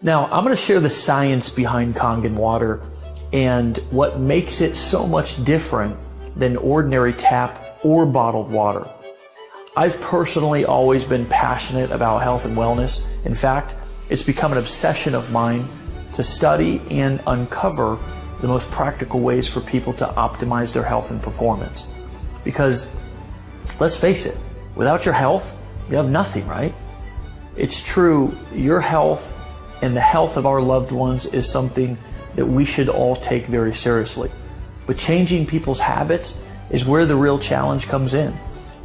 Now, I'm going to share the science behind Kangen water and what makes it so much different than ordinary tap or bottled water. I've personally always been passionate about health and wellness. In fact, it's become an obsession of mine to study and uncover the most practical ways for people to optimize their health and performance. Because, let's face it, without your health, you have nothing, right? It's true, your health and the health of our loved ones is something that we should all take very seriously. But changing people's habits is where the real challenge comes in.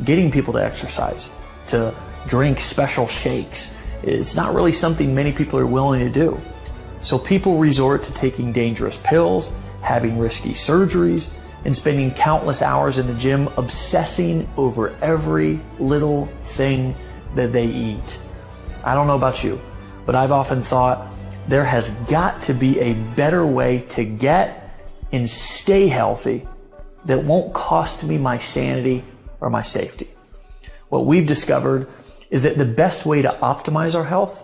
Getting people to exercise, to drink special shakes, it's not really something many people are willing to do. So people resort to taking dangerous pills, having risky surgeries, and spending countless hours in the gym obsessing over every little thing that they eat. I don't know about you, but I've often thought there has got to be a better way to get and stay healthy that won't cost me my sanity or my safety. What we've discovered is that the best way to optimize our health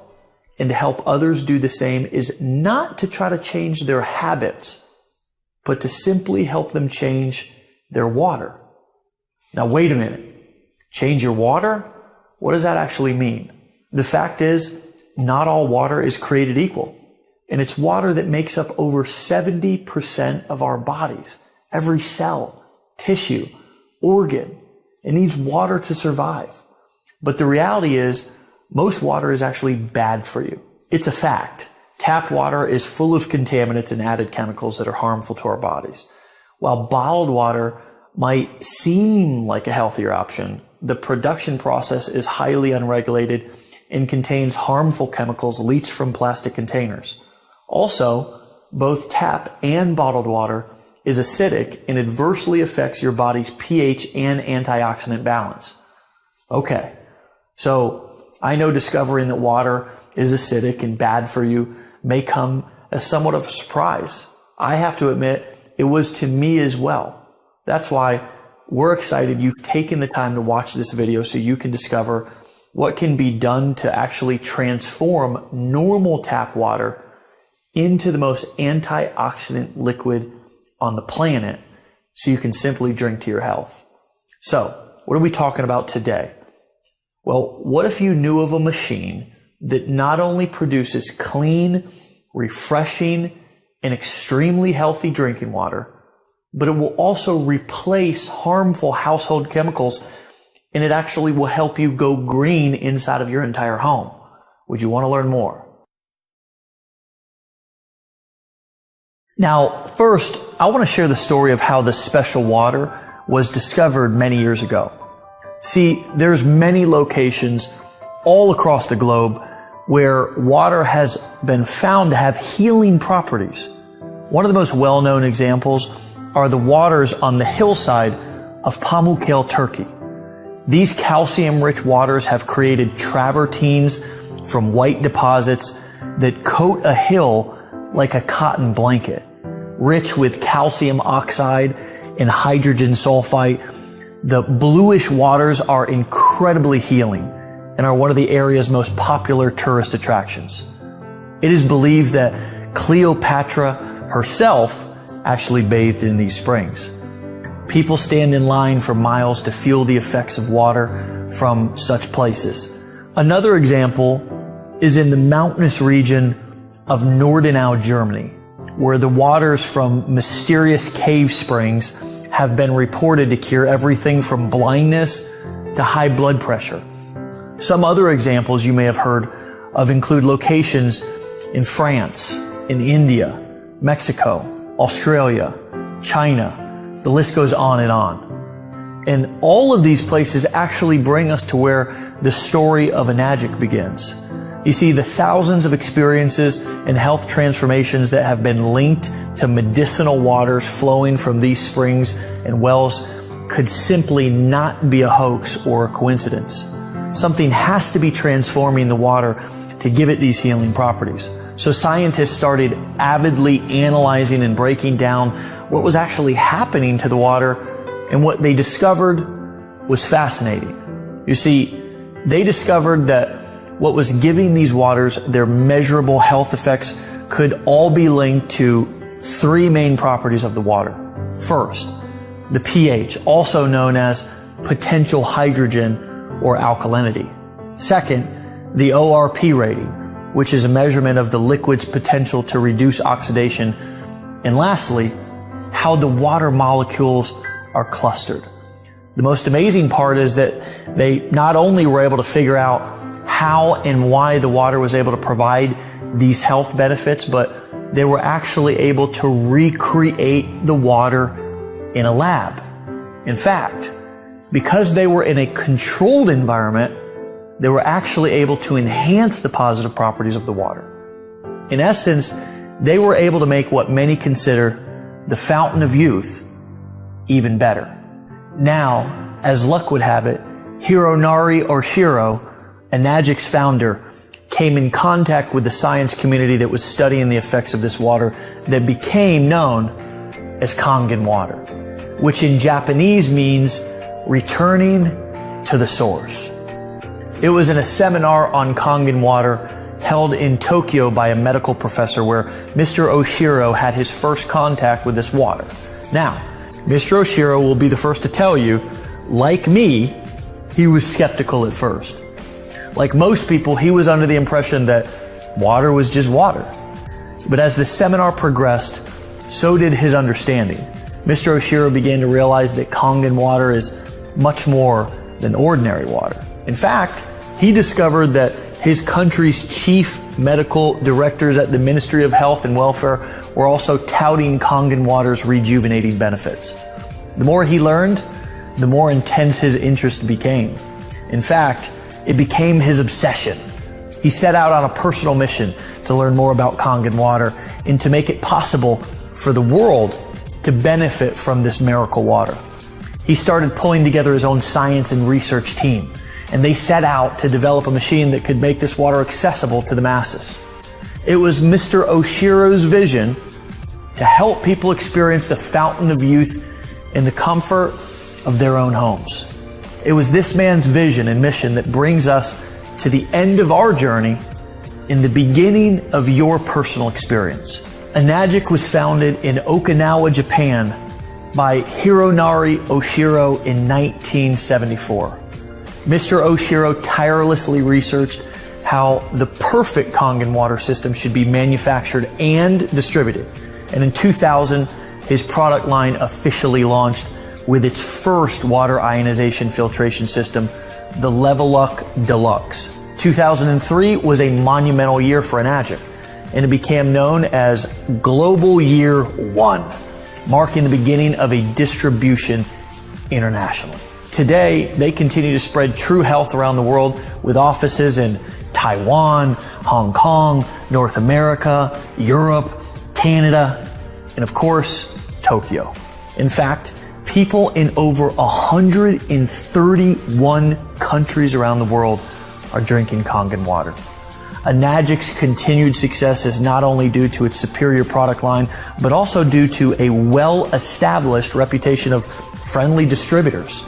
and to help others do the same is not to try to change their habits, but to simply help them change their water. Now, wait a minute. Change your water? What does that actually mean? The fact is, not all water is created equal. And it's water that makes up over 70% of our bodies. Every cell, tissue, organ, it needs water to survive. But the reality is, most water is actually bad for you. It's a fact. Tap water is full of contaminants and added chemicals that are harmful to our bodies. While bottled water might seem like a healthier option, the production process is highly unregulated and contains harmful chemicals leached from plastic containers. Also, both tap and bottled water is acidic and adversely affects your body's pH and antioxidant balance. Okay, so I know discovering that water is acidic and bad for you may come as somewhat of a surprise. I have to admit, it was to me as well. That's why we're excited you've taken the time to watch this video so you can discover what can be done to actually transform normal tap water into the most antioxidant liquid on the planet so you can simply drink to your health. So, what are we talking about today? Well, what if you knew of a machine that not only produces clean, refreshing, and extremely healthy drinking water, but it will also replace harmful household chemicals, and it actually will help you go green inside of your entire home? Would you want to learn more? Now, first, I want to share the story of how this special water was discovered many years ago. See, there's many locations all across the globe where water has been found to have healing properties. One of the most well-known examples are the waters on the hillside of Pamukkale, Turkey. These calcium-rich waters have created travertines from white deposits that coat a hill like a cotton blanket. Rich with calcium oxide and hydrogen sulfite, the bluish waters are incredibly healing and are one of the area's most popular tourist attractions. It is believed that Cleopatra herself actually bathed in these springs. People stand in line for miles to feel the effects of water from such places. Another example is in the mountainous region of Nordenau, Germany, where the waters from mysterious cave springs have been reported to cure everything from blindness to high blood pressure. Some other examples you may have heard of include locations in France, in India, Mexico, Australia, China. The list goes on and on. And all of these places actually bring us to where the story of Enagic begins. You see, the thousands of experiences and health transformations that have been linked to medicinal waters flowing from these springs and wells could simply not be a hoax or a coincidence. Something has to be transforming the water to give it these healing properties. So scientists started avidly analyzing and breaking down what was actually happening to the water, and what they discovered was fascinating. You see, they discovered that what was giving these waters their measurable health effects could all be linked to three main properties of the water. First, the pH, also known as potential hydrogen or alkalinity. Second, the ORP rating, which is a measurement of the liquid's potential to reduce oxidation. And lastly, how the water molecules are clustered. The most amazing part is that they not only were able to figure out how and why the water was able to provide these health benefits, but they were actually able to recreate the water in a lab. In fact, because they were in a controlled environment, they were actually able to enhance the positive properties of the water. In essence, they were able to make what many consider the fountain of youth even better. Now, as luck would have it, Hironari Oshiro, Enagic's founder, came in contact with the science community that was studying the effects of this water that became known as Kangen water, which in Japanese means returning to the source. It was in a seminar on Kangen water held in Tokyo by a medical professor where Mr. Oshiro had his first contact with this water. Now, Mr. Oshiro will be the first to tell you, like me, he was skeptical at first. Like most people, he was under the impression that water was just water. But as the seminar progressed, so did his understanding. Mr. Oshiro began to realize that Kangen water is much more than ordinary water. In fact, he discovered that his country's chief medical directors at the Ministry of Health and Welfare were also touting Kangen water's rejuvenating benefits. The more he learned, the more intense his interest became. In fact, it became his obsession. He set out on a personal mission to learn more about Kangen water and to make it possible for the world to benefit from this miracle water. He started pulling together his own science and research team, and they set out to develop a machine that could make this water accessible to the masses. It was Mr. Oshiro's vision to help people experience the fountain of youth in the comfort of their own homes. It was this man's vision and mission that brings us to the end of our journey in the beginning of your personal experience. Enagic was founded in Okinawa, Japan by Hironari Oshiro in 1974. Mr. Oshiro tirelessly researched how the perfect Kangen water system should be manufactured and distributed. And in 2000, his product line officially launched with its first water ionization filtration system, the Leveluck Deluxe. 2003 was a monumental year for Enagic, and it became known as Global Year 1, marking the beginning of a distribution internationally. Today, they continue to spread true health around the world with offices in Taiwan, Hong Kong, North America, Europe, Canada, and of course, Tokyo. In fact, people in over 131 countries around the world are drinking Kangen water. Enagic's continued success is not only due to its superior product line, but also due to a well-established reputation of friendly distributors.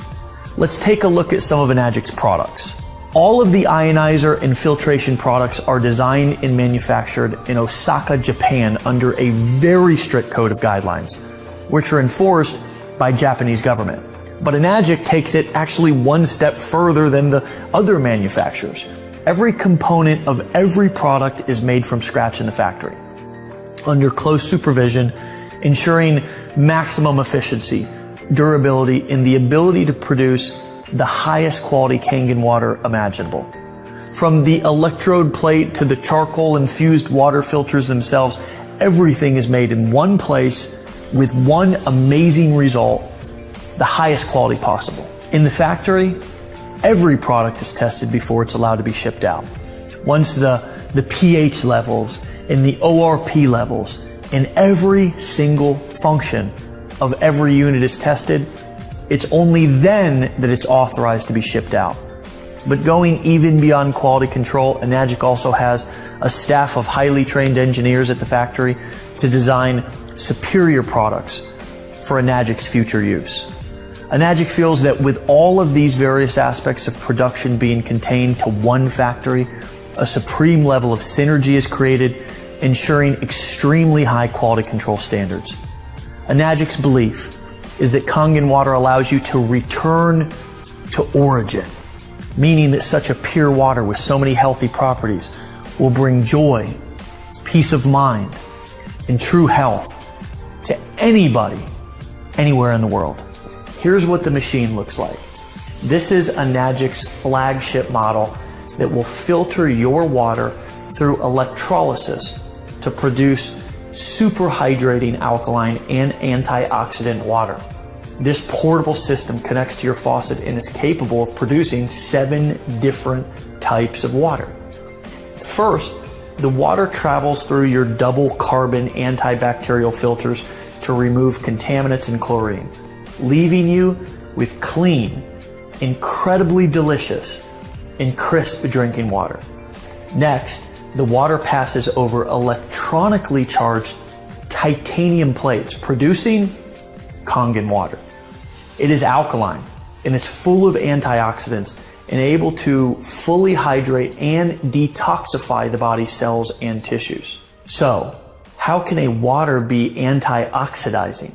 Let's take a look at some of Enagic's products. All of the ionizer and filtration products are designed and manufactured in Osaka, Japan under a very strict code of guidelines, which are enforced by Japanese government. But Enagic takes it actually one step further than the other manufacturers. Every component of every product is made from scratch in the factory, under close supervision, ensuring maximum efficiency, durability, and the ability to produce the highest quality Kangen water imaginable. From the electrode plate to the charcoal infused water filters themselves, everything is made in one place with one amazing result, the highest quality possible. In the factory, every product is tested before it's allowed to be shipped out. Once the pH levels and the ORP levels and every single function of every unit is tested, it's only then that it's authorized to be shipped out. But going even beyond quality control, Enagic also has a staff of highly trained engineers at the factory to design superior products for Enagic's future use. Enagic feels that with all of these various aspects of production being contained to one factory, a supreme level of synergy is created, ensuring extremely high quality control standards. Enagic's belief is that Kangen water allows you to return to origin, meaning that such a pure water with so many healthy properties will bring joy, peace of mind, and true health to anybody, anywhere in the world. Here's what the machine looks like. This is Enagic's flagship model that will filter your water through electrolysis to produce super hydrating alkaline and antioxidant water. This portable system connects to your faucet and is capable of producing 7 different types of water. First, the water travels through your double carbon antibacterial filters to remove contaminants and chlorine, leaving you with clean, incredibly delicious, and crisp drinking water. Next, the water passes over electronically charged titanium plates, producing Kangen water. It is alkaline and is full of antioxidants and able to fully hydrate and detoxify the body's cells and tissues. So, how can a water be antioxidizing?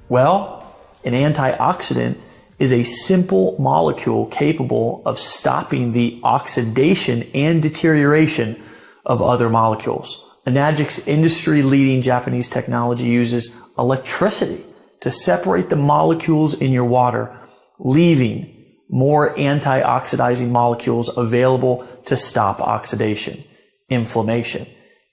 Well, an antioxidant is a simple molecule capable of stopping the oxidation and deterioration of other molecules. Enagic's industry-leading Japanese technology uses electricity to separate the molecules in your water, leaving more antioxidizing molecules available to stop oxidation, inflammation,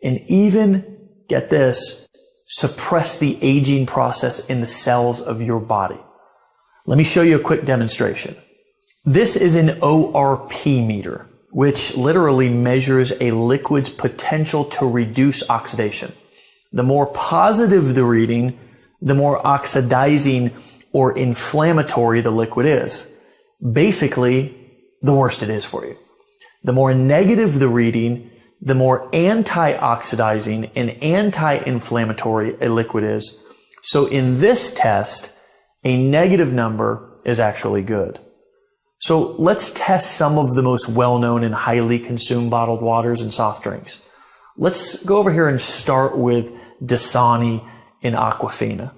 and even, get this, suppress the aging process in the cells of your body. Let me show you a quick demonstration. This is an ORP meter, which literally measures a liquid's potential to reduce oxidation. The more positive the reading, the more oxidizing or inflammatory the liquid is. Basically, the worse it is for you. The more negative the reading, the more antioxidizing and anti-inflammatory a liquid is. So in this test, a negative number is actually good. So let's test some of the most well-known and highly consumed bottled waters and soft drinks. Let's go over here and start with Dasani and Aquafina,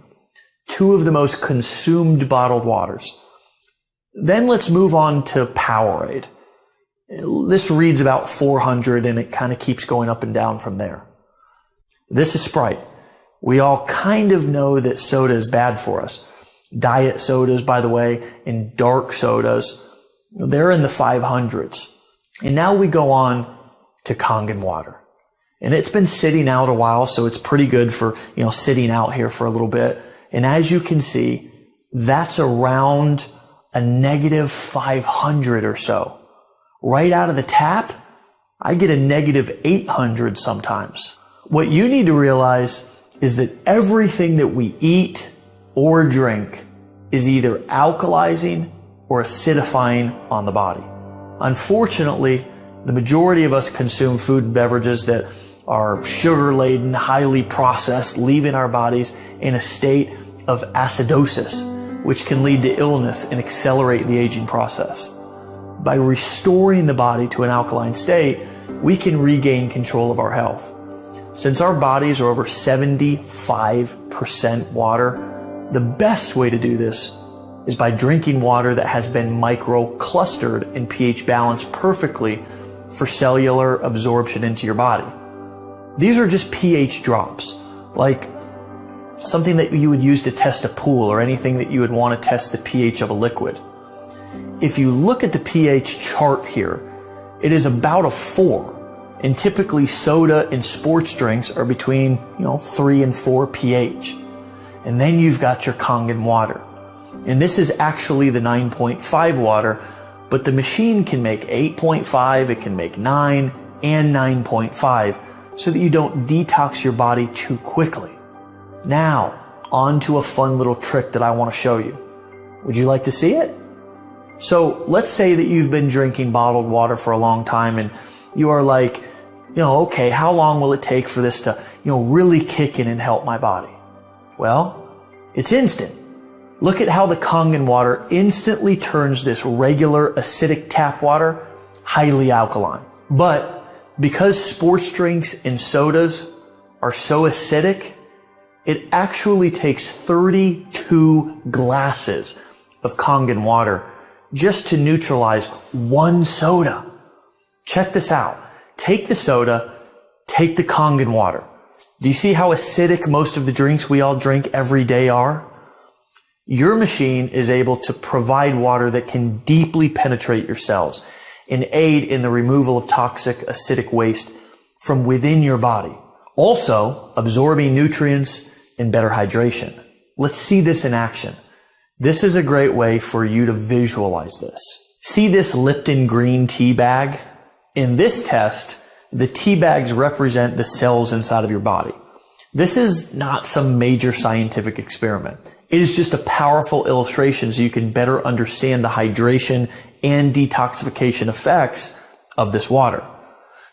2 of the most consumed bottled waters. Then let's move on to Powerade. This reads about 400 and it kind of keeps going up and down from there. This is Sprite. We all kind of know that soda is bad for us. Diet sodas, by the way, and dark sodas, they're in the 500s. And now we go on to Kangen water. And it's been sitting out a while, so it's pretty good for, sitting out here for a little bit. And as you can see, that's around a negative 500 or so. Right out of the tap, I get a negative 800 sometimes. What you need to realize is that everything that we eat or drink is either alkalizing or acidifying on the body. Unfortunately, the majority of us consume food and beverages that are sugar-laden, highly processed, leaving our bodies in a state of acidosis, which can lead to illness and accelerate the aging process. By restoring the body to an alkaline state, we can regain control of our health. Since our bodies are over 75% water, the best way to do this is by drinking water that has been micro-clustered and pH balanced perfectly for cellular absorption into your body. These are just pH drops, like something that you would use to test a pool or anything that you would want to test the pH of a liquid. If you look at the pH chart here, it is about a 4. And typically soda and sports drinks are between, 3 and 4 pH. And then you've got your Kangen water. And this is actually the 9.5 water, but the machine can make 8.5, it can make 9 and 9.5 so that you don't detox your body too quickly. Now, on to a fun little trick that I want to show you. Would you like to see it? So let's say that you've been drinking bottled water for a long time and you are like, okay, how long will it take for this to, really kick in and help my body? Well, it's instant. Look at how the Kangen water instantly turns this regular acidic tap water highly alkaline. But Because sports drinks and sodas are so acidic, it actually takes 32 glasses of Kangen water just to neutralize one soda. Check this out. Take the soda, take the Kangen water. Do you see how acidic most of the drinks we all drink every day are? Your machine is able to provide water that can deeply penetrate your cells and aid in the removal of toxic acidic waste from within your body, also absorbing nutrients and better hydration. Let's see this in action. This is a great way for you to visualize this. See this Lipton green tea bag? In this test, the tea bags represent the cells inside of your body. This is not some major scientific experiment. It is just a powerful illustration so you can better understand the hydration and detoxification effects of this water.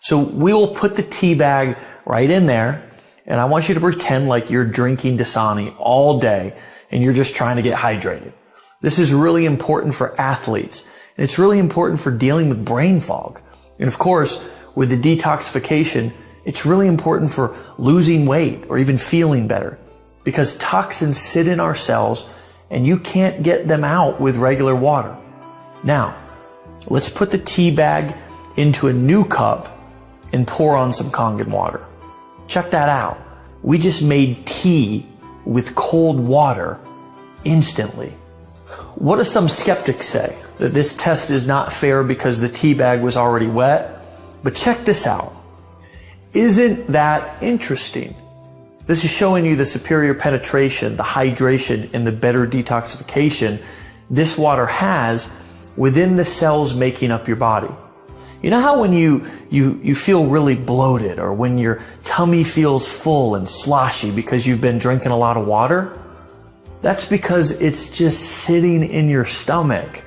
So we will put the tea bag right in there, and I want you to pretend like you're drinking Dasani all day and you're just trying to get hydrated. This is really important for athletes, and it's really important for dealing with brain fog. And of course, with the detoxification, it's really important for losing weight or even feeling better, because toxins sit in our cells and you can't get them out with regular water. Now, let's put the tea bag into a new cup and pour on some Kangen water. Check that out. We just made tea with cold water instantly. What do some skeptics say? That this test is not fair because the tea bag was already wet? But check this out. Isn't that interesting? This is showing you the superior penetration, the hydration, and the better detoxification this water has within the cells making up your body. You know how when you feel really bloated, or when your tummy feels full and sloshy because you've been drinking a lot of water? That's because it's just sitting in your stomach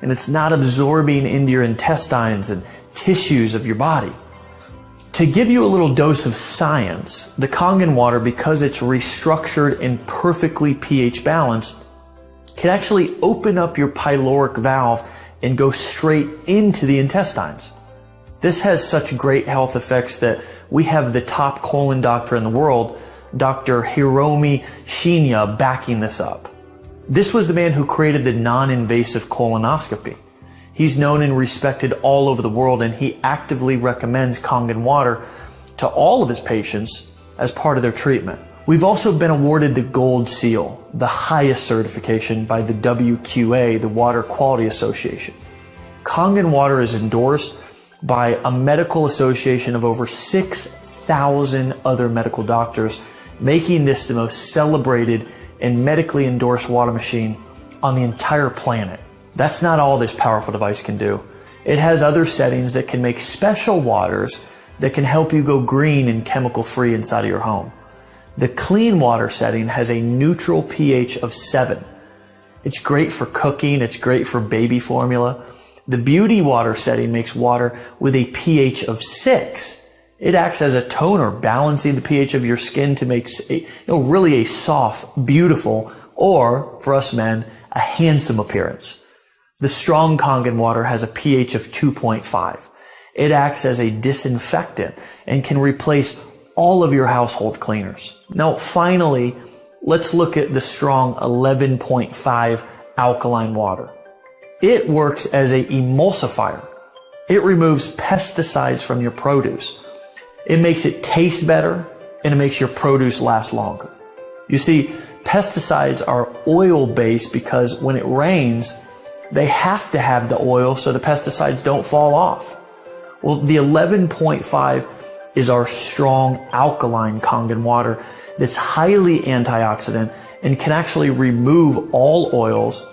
and it's not absorbing into your intestines and tissues of your body. To give you a little dose of science, the Kangen water, because it's restructured and perfectly pH balanced, can actually open up your pyloric valve and go straight into the intestines. This has such great health effects that we have the top colon doctor in the world, Dr. Hiromi Shinya, backing this up. This was the man who created the non-invasive colonoscopy. He's known and respected all over the world, and he actively recommends Kangen water to all of his patients as part of their treatment. We've also been awarded the Gold Seal, the highest certification by the WQA, the Water Quality Association. Kangen water is endorsed by a medical association of over 6,000 other medical doctors, making this the most celebrated and medically endorsed water machine on the entire planet. That's not all this powerful device can do. It has other settings that can make special waters that can help you go green and chemical free inside of your home. The clean water setting has a neutral pH of 7. It's great for cooking. It's great for baby formula. The beauty water setting makes water with a pH of 6. It acts as a toner, balancing the pH of your skin to make really a soft, beautiful, or for us men, a handsome appearance. The strong Kangen water has a pH of 2.5. It acts as a disinfectant and can replace all of your household cleaners. Now, finally, let's look at the strong 11.5 alkaline water. It works as an emulsifier. It removes pesticides from your produce. It makes it taste better, and it makes your produce last longer. You see, pesticides are oil-based because when it rains, they have to have the oil so the pesticides don't fall off. Well, the 11.5 is our strong alkaline Kangen water that's highly antioxidant and can actually remove all oils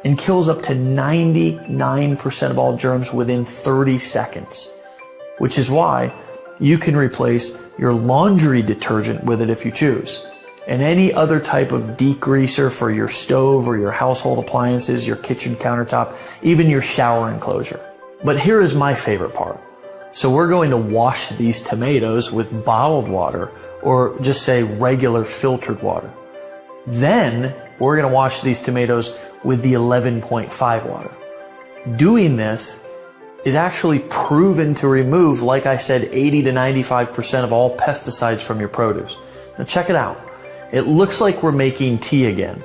and kills up to 99% of all germs within 30 seconds, which is why you can replace your laundry detergent with it if you choose, and any other type of degreaser for your stove or your household appliances, your kitchen countertop, even your shower enclosure. But here is my favorite part. So we're going to wash these tomatoes with bottled water, or just say regular filtered water. Then we're going to wash these tomatoes with the 11.5 water. Doing this is actually proven to remove, like I said, 80 to 95% of all pesticides from your produce. Now check it out. It looks like we're making tea again.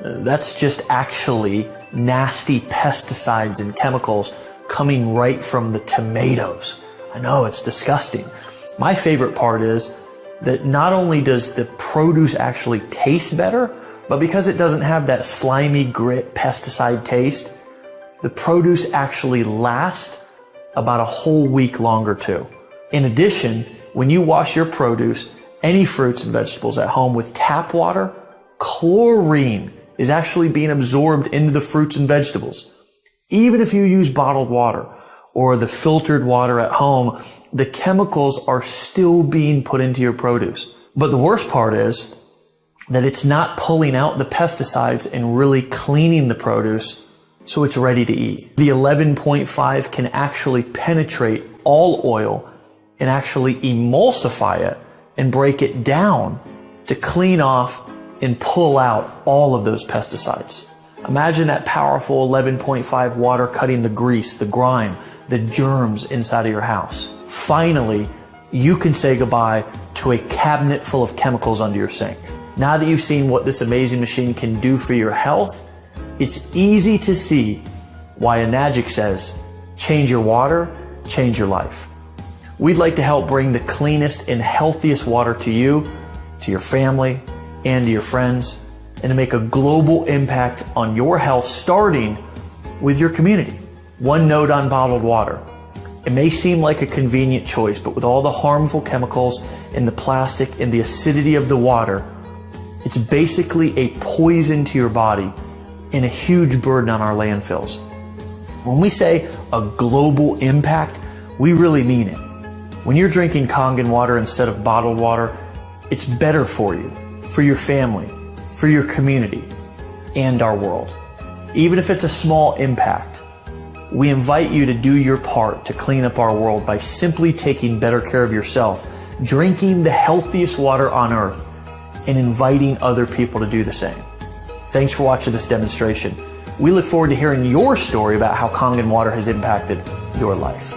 That's just actually nasty pesticides and chemicals coming right from the tomatoes. I know, it's disgusting. My favorite part is that not only does the produce actually taste better, but because it doesn't have that slimy grit pesticide taste, the produce actually lasts about a whole week longer too. In addition, when you wash your produce, any fruits and vegetables at home with tap water, chlorine is actually being absorbed into the fruits and vegetables. Even if you use bottled water or the filtered water at home, the chemicals are still being put into your produce. But the worst part is that it's not pulling out the pesticides and really cleaning the produce so it's ready to eat. The 11.5 can actually penetrate all oil and actually emulsify it and break it down to clean off and pull out all of those pesticides. Imagine that powerful 11.5 water cutting the grease, the grime, the germs inside of your house. Finally, you can say goodbye to a cabinet full of chemicals under your sink. Now that you've seen what this amazing machine can do for your health, it's easy to see why Enagic says, change your water, change your life. We'd like to help bring the cleanest and healthiest water to you, to your family, and to your friends, and to make a global impact on your health, starting with your community. One note on bottled water. It may seem like a convenient choice, but with all the harmful chemicals in the plastic and the acidity of the water, it's basically a poison to your body and a huge burden on our landfills. When we say a global impact, we really mean it. When you're drinking Kangen water instead of bottled water, it's better for you, for your family, for your community, and our world. Even if it's a small impact, we invite you to do your part to clean up our world by simply taking better care of yourself, drinking the healthiest water on earth, and inviting other people to do the same. Thanks for watching this demonstration. We look forward to hearing your story about how Kangen water has impacted your life.